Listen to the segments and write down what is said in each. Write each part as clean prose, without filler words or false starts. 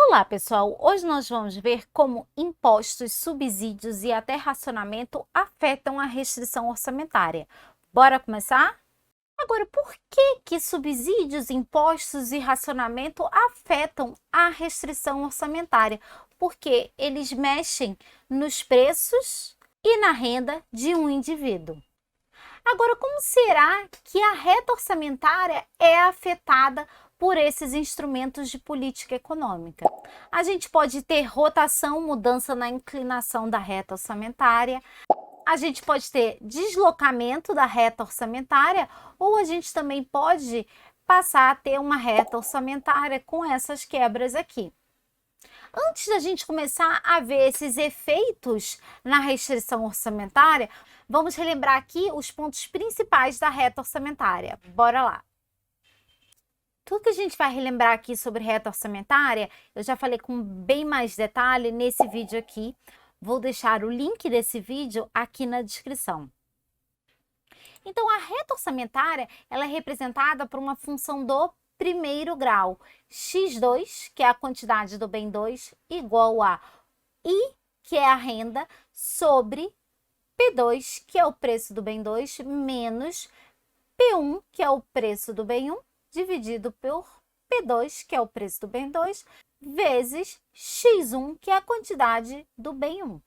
Olá, pessoal! Hoje nós vamos ver como impostos, subsídios e até racionamento afetam a restrição orçamentária. Bora começar? Agora, por que subsídios, impostos e racionamento afetam a restrição orçamentária? Porque eles mexem nos preços e na renda de um indivíduo. Agora, como será que a reta orçamentária é afetada por esses instrumentos de política econômica? A gente pode ter rotação, mudança na inclinação da reta orçamentária, a gente pode ter deslocamento da reta orçamentária, ou a gente também pode passar a ter uma reta orçamentária com essas quebras aqui. Antes da gente começar a ver esses efeitos na restrição orçamentária, vamos relembrar aqui os pontos principais da reta orçamentária. Bora lá! Tudo que a gente vai relembrar aqui sobre reta orçamentária, eu já falei com bem mais detalhe nesse vídeo aqui. Vou deixar o link desse vídeo aqui na descrição. Então, a reta orçamentária, ela é representada por uma função do primeiro grau. X2, que é a quantidade do bem 2, igual a I, que é a renda, sobre P2, que é o preço do bem 2, menos P1, que é o preço do bem 1, dividido por P2, que é o preço do bem 2, vezes X1, que é a quantidade do bem 1.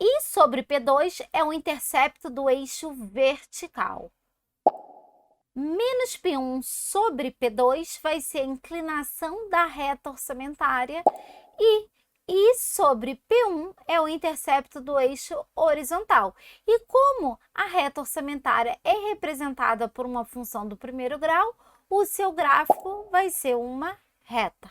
I sobre P2 é o intercepto do eixo vertical. Menos P1 sobre P2 vai ser a inclinação da reta orçamentária e I sobre P1 é o intercepto do eixo horizontal. E como a reta orçamentária é representada por uma função do primeiro grau, o seu gráfico vai ser uma reta.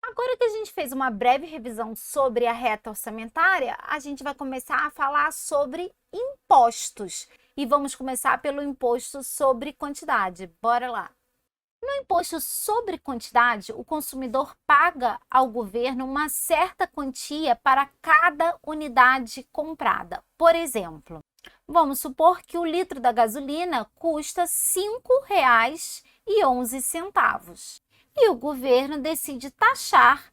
Agora que a gente fez uma breve revisão sobre a reta orçamentária, a gente vai começar a falar sobre impostos. E vamos começar pelo imposto sobre quantidade. Bora lá! No imposto sobre quantidade, o consumidor paga ao governo uma certa quantia para cada unidade comprada. Por exemplo, vamos supor que o litro da gasolina custa R$ 5,11 e o governo decide taxar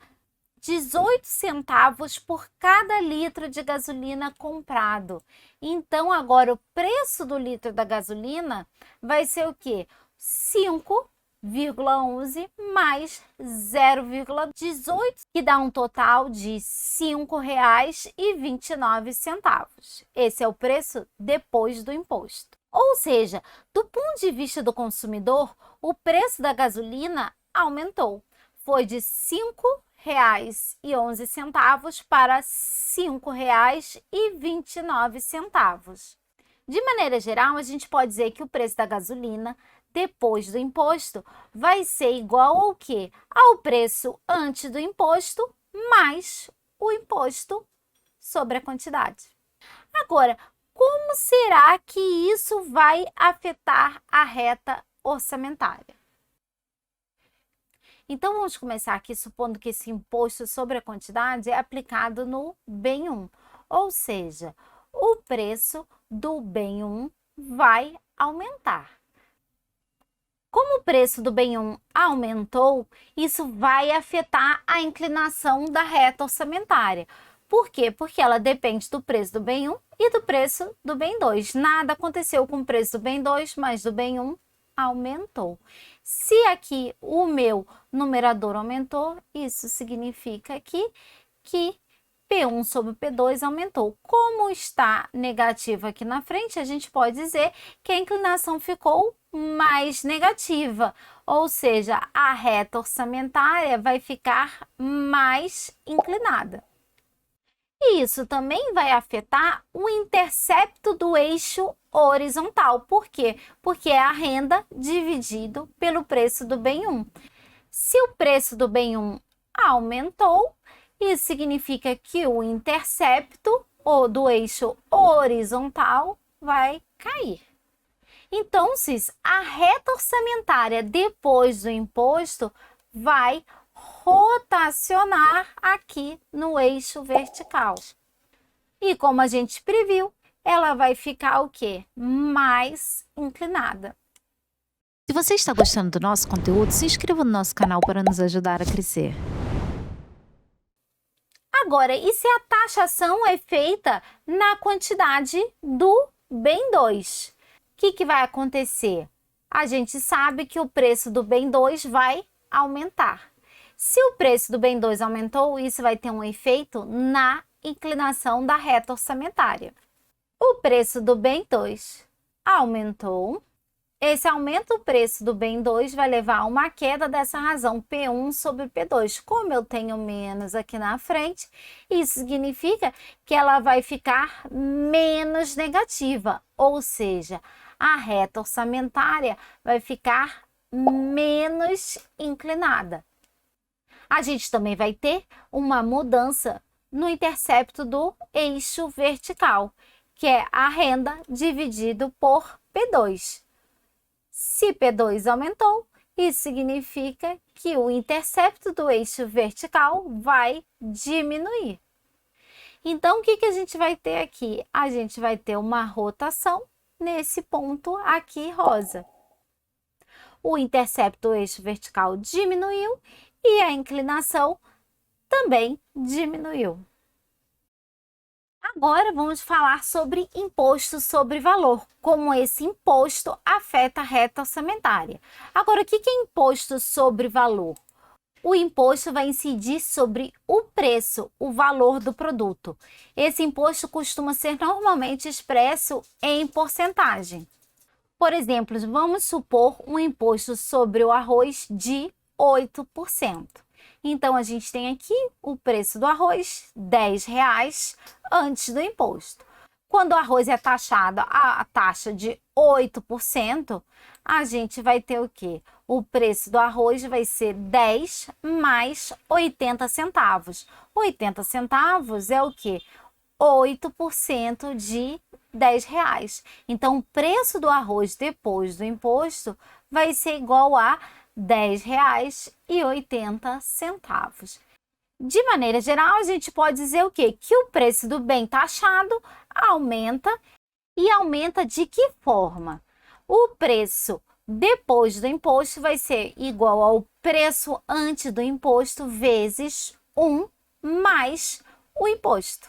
18 centavos por cada litro de gasolina comprado. Então, agora o preço do litro da gasolina vai ser o quê? 5,11 mais 0,18, que dá um total de R$ 5,29. Esse é o preço depois do imposto. Ou seja, do ponto de vista do consumidor, o preço da gasolina aumentou. Foi de R$ 5,11 para R$ 5,29. De maneira geral, a gente pode dizer que o preço da gasolina depois do imposto vai ser igual ao quê? Ao preço antes do imposto mais o imposto sobre a quantidade. Agora, como será que isso vai afetar a reta orçamentária? Então, vamos começar aqui supondo que esse imposto sobre a quantidade é aplicado no bem 1, ou seja, o preço do bem 1 vai aumentar. Como o preço do bem 1 aumentou, isso vai afetar a inclinação da reta orçamentária. Por quê? Porque ela depende do preço do bem 1 e do preço do bem 2. Nada aconteceu com o preço do bem 2, mas do bem 1 aumentou. Se aqui o meu numerador aumentou, isso significa aqui que P1 sobre P2 aumentou. Como está negativo aqui na frente, a gente pode dizer que a inclinação ficou mais negativa, ou seja, a reta orçamentária vai ficar mais inclinada. E isso também vai afetar o intercepto do eixo horizontal. Por quê? Porque é a renda dividido pelo preço do bem 1. Se o preço do bem 1 aumentou, isso significa que o intercepto ou do eixo horizontal vai cair. Então, a reta orçamentária depois do imposto vai rotacionar aqui no eixo vertical. E como a gente previu, ela vai ficar o quê? Mais inclinada. Se você está gostando do nosso conteúdo, se inscreva no nosso canal para nos ajudar a crescer. Agora, e se a taxação é feita na quantidade do bem 2? O que vai acontecer? A gente sabe que o preço do bem 2 vai aumentar. Se o preço do bem 2 aumentou, isso vai ter um efeito na inclinação da reta orçamentária. O preço do bem 2 aumentou. Esse aumento do preço do bem 2 vai levar a uma queda dessa razão P1 sobre P2. Como eu tenho menos aqui na frente, isso significa que ela vai ficar menos negativa, ou seja, a reta orçamentária vai ficar menos inclinada. A gente também vai ter uma mudança no intercepto do eixo vertical, que é a renda dividido por P2. Se P2 aumentou, isso significa que o intercepto do eixo vertical vai diminuir. Então, o que a gente vai ter aqui? A gente vai ter uma rotação nesse ponto aqui rosa. O intercepto do eixo vertical diminuiu e a inclinação também diminuiu. Agora vamos falar sobre imposto sobre valor, como esse imposto afeta a reta orçamentária. Agora, o que é imposto sobre valor? O imposto vai incidir sobre o preço, o valor do produto. Esse imposto costuma ser normalmente expresso em porcentagem. Por exemplo, vamos supor um imposto sobre o arroz de 8%. Então, a gente tem aqui o preço do arroz, R$10 antes do imposto. Quando o arroz é taxado a taxa de 8%, a gente vai ter o quê? O preço do arroz vai ser 10 mais 80 centavos. 80 centavos é o quê? 8% de R$10. Então, o preço do arroz depois do imposto vai ser igual a R$10,80. De maneira geral, a gente pode dizer o quê? Que o preço do bem taxado aumenta e aumenta de que forma? O preço depois do imposto vai ser igual ao preço antes do imposto vezes 1 mais o imposto.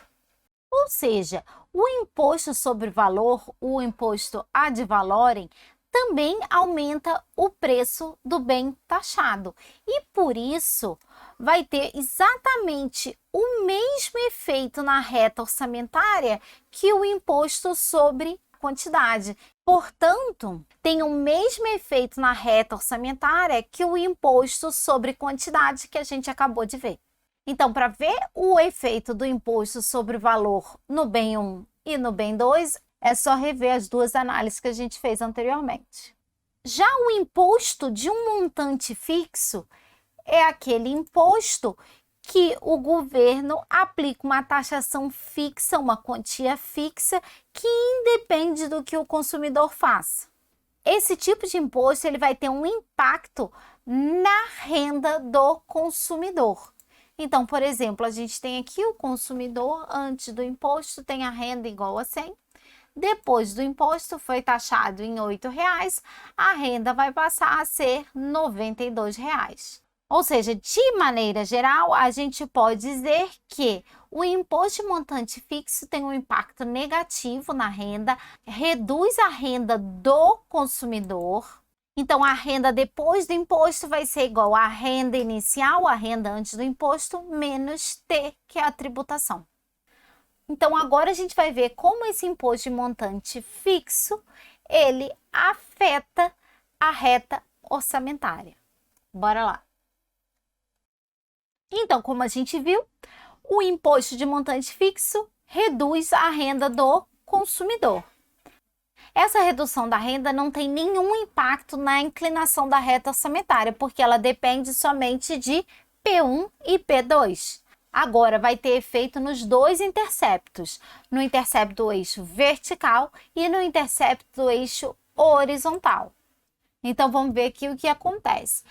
Ou seja, o imposto sobre valor, o imposto ad valorem, também aumenta o preço do bem taxado. E por isso, vai ter exatamente o mesmo efeito na reta orçamentária que o imposto sobre quantidade. Portanto, tem o mesmo efeito na reta orçamentária que o imposto sobre quantidade que a gente acabou de ver. Então, para ver o efeito do imposto sobre valor no bem 1 e no bem 2, é só rever as duas análises que a gente fez anteriormente. Já o imposto de um montante fixo é aquele imposto que o governo aplica uma taxação fixa, uma quantia fixa, que independe do que o consumidor faça. Esse tipo de imposto ele vai ter um impacto na renda do consumidor. Então, por exemplo, a gente tem aqui o consumidor, antes do imposto, tem a renda igual a 100. Depois do imposto, foi taxado em R$8, a renda vai passar a ser R$92. Ou seja, de maneira geral, a gente pode dizer que o imposto de montante fixo tem um impacto negativo na renda, reduz a renda do consumidor. Então, a renda depois do imposto vai ser igual à renda inicial, a renda antes do imposto, menos T, que é a tributação. Então, agora a gente vai ver como esse imposto de montante fixo, ele afeta a reta orçamentária. Bora lá. Então, como a gente viu, o imposto de montante fixo reduz a renda do consumidor. Essa redução da renda não tem nenhum impacto na inclinação da reta orçamentária, porque ela depende somente de P1 e P2. Agora, vai ter efeito nos dois interceptos, no intercepto do eixo vertical e no intercepto do eixo horizontal. Então, vamos ver aqui o que acontece.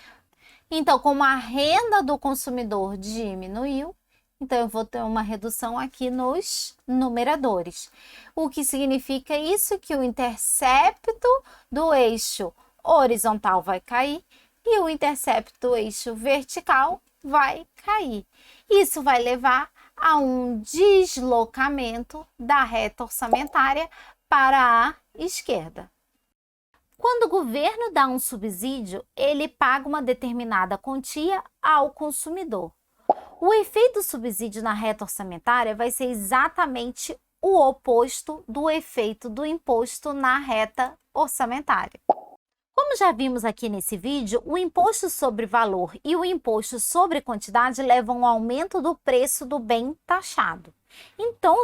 Então, como a renda do consumidor diminuiu, então eu vou ter uma redução aqui nos numeradores. O que significa isso? Que o intercepto do eixo horizontal vai cair e o intercepto do eixo vertical vai cair. Isso vai levar a um deslocamento da reta orçamentária para a esquerda. Quando o governo dá um subsídio, ele paga uma determinada quantia ao consumidor. O efeito do subsídio na reta orçamentária vai ser exatamente o oposto do efeito do imposto na reta orçamentária. Como já vimos aqui nesse vídeo, o imposto sobre valor e o imposto sobre quantidade levam ao aumento do preço do bem taxado. Então,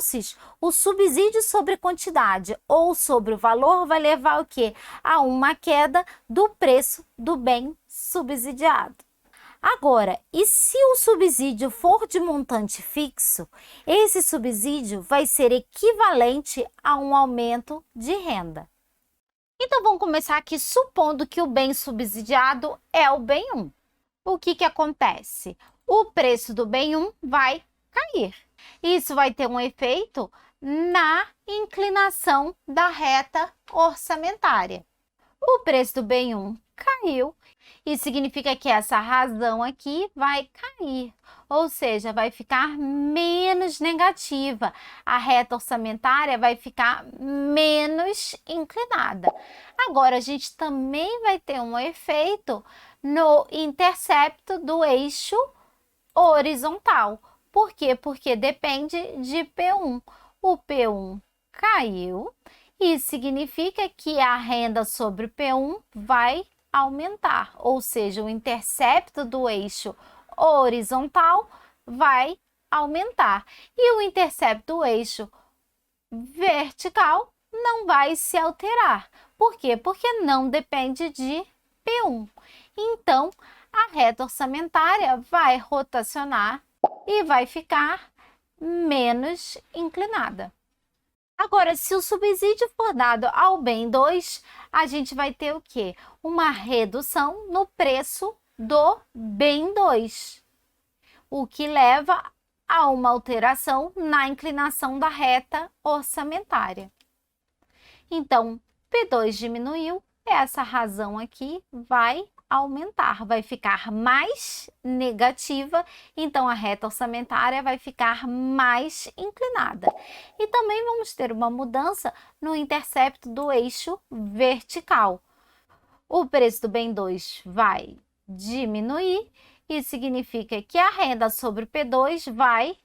o subsídio sobre quantidade ou sobre o valor vai levar o quê? A uma queda do preço do bem subsidiado. Agora, e se o subsídio for de montante fixo, esse subsídio vai ser equivalente a um aumento de renda. Então, vamos começar aqui supondo que o bem subsidiado é o bem 1. O que acontece? O preço do bem 1 vai cair. Isso vai ter um efeito na inclinação da reta orçamentária. O preço do bem 1 caiu. Isso significa que essa razão aqui vai cair, ou seja, vai ficar menos negativa. A reta orçamentária vai ficar menos inclinada. Agora, a gente também vai ter um efeito no intercepto do eixo horizontal. Por quê? Porque depende de P1. O P1 caiu. Isso significa que a renda sobre P1 vai aumentar, ou seja, o intercepto do eixo horizontal vai aumentar e o intercepto do eixo vertical não vai se alterar. Por quê? Porque não depende de P1. Então, a reta orçamentária vai rotacionar e vai ficar menos inclinada. Agora, se o subsídio for dado ao bem 2, a gente vai ter o quê? Uma redução no preço do bem 2, o que leva a uma alteração na inclinação da reta orçamentária. Então, P2 diminuiu, essa razão aqui vai aumentar, vai ficar mais negativa, então a reta orçamentária vai ficar mais inclinada. E também vamos ter uma mudança no intercepto do eixo vertical. O preço do bem 2 vai diminuir, isso significa que a renda sobre P2 vai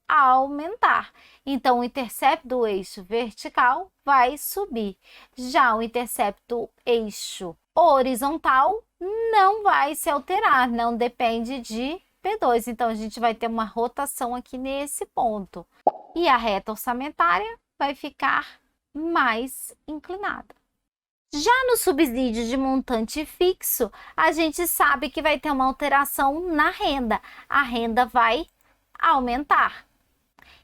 aumentar. Então, o intercepto do eixo vertical vai subir. Já o intercepto eixo horizontal não vai se alterar, não depende de P2. Então, a gente vai ter uma rotação aqui nesse ponto. E a reta orçamentária vai ficar mais inclinada. Já no subsídio de montante fixo, a gente sabe que vai ter uma alteração na renda. A renda vai aumentar.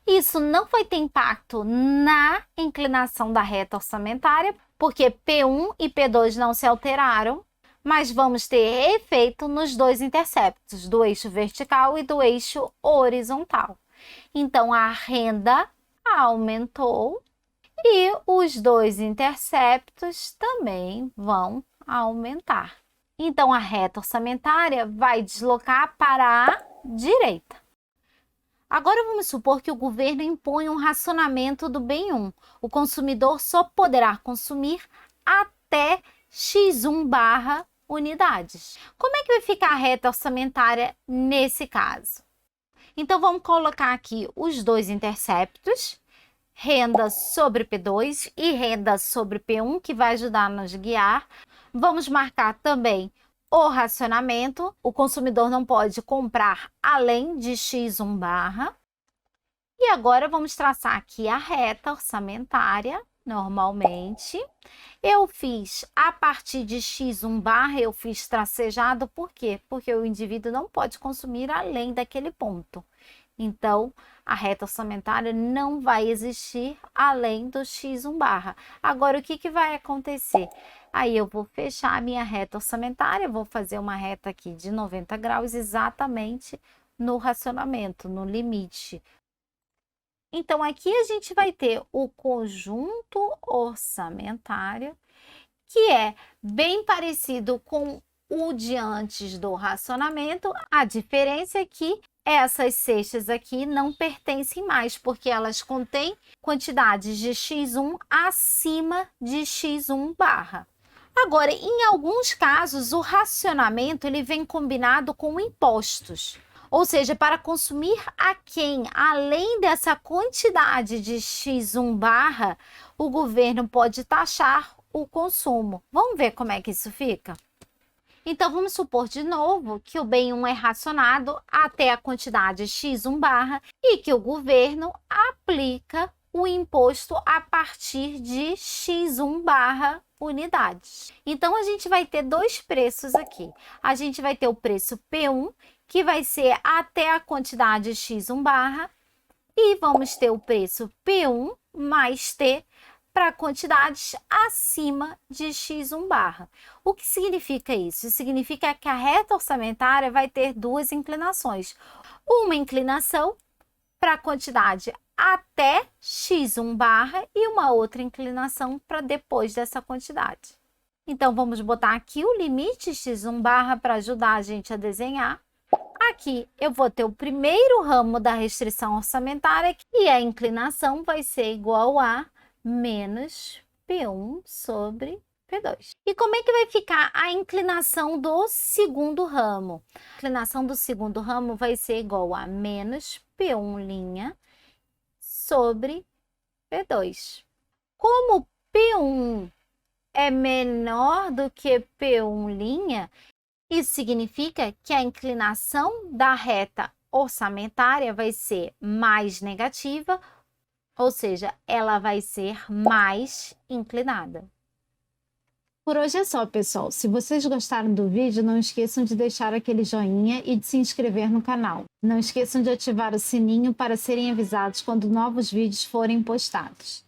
Isso não vai ter impacto na inclinação da reta orçamentária, porque P1 e P2 não se alteraram, mas vamos ter efeito nos dois interceptos, do eixo vertical e do eixo horizontal. Então, a renda aumentou e os dois interceptos também vão aumentar. Então, a reta orçamentária vai deslocar para a direita. Agora, vamos supor que o governo impõe um racionamento do bem 1. O consumidor só poderá consumir até X1 barra unidades. Como é que vai ficar a reta orçamentária nesse caso? Então, vamos colocar aqui os dois interceptos, renda sobre P2 e renda sobre P1, que vai ajudar a nos guiar. Vamos marcar também o racionamento. O consumidor não pode comprar além de X1 barra. E agora vamos traçar aqui a reta orçamentária. Normalmente, eu fiz a partir de X1 barra, eu fiz tracejado, por quê? Porque o indivíduo não pode consumir além daquele ponto. Então, a reta orçamentária não vai existir além do X1 barra. Agora, o que vai acontecer? Aí, eu vou fechar a minha reta orçamentária, vou fazer uma reta aqui de 90 graus exatamente no racionamento, no limite. Então, aqui a gente vai ter o conjunto orçamentário, que é bem parecido com o de antes do racionamento. A diferença é que essas cestas aqui não pertencem mais, porque elas contêm quantidades de X1 acima de X1 barra. Agora, em alguns casos, o racionamento ele vem combinado com impostos. Ou seja, para consumir aquém, além dessa quantidade de X1 barra, o governo pode taxar o consumo. Vamos ver como é que isso fica? Então, vamos supor de novo que o bem 1 é racionado até a quantidade X1 barra e que o governo aplica o imposto a partir de X1 barra unidades. Então, a gente vai ter dois preços aqui. A gente vai ter o preço P1, que vai ser até a quantidade X1 barra, e vamos ter o preço P1 mais T para quantidades acima de X1 barra. O que significa isso? Isso significa que a reta orçamentária vai ter duas inclinações. Uma inclinação para a quantidade até X1 barra e uma outra inclinação para depois dessa quantidade. Então, vamos botar aqui o limite X1 barra para ajudar a gente a desenhar. Aqui eu vou ter o primeiro ramo da restrição orçamentária e a inclinação vai ser igual a menos P1 sobre P2. E como é que vai ficar a inclinação do segundo ramo? A inclinação do segundo ramo vai ser igual a menos P1' sobre P2. Como P1 é menor do que P1', isso significa que a inclinação da reta orçamentária vai ser mais negativa, ou seja, ela vai ser mais inclinada. Por hoje é só, pessoal. Se vocês gostaram do vídeo, não esqueçam de deixar aquele joinha e de se inscrever no canal. Não esqueçam de ativar o sininho para serem avisados quando novos vídeos forem postados.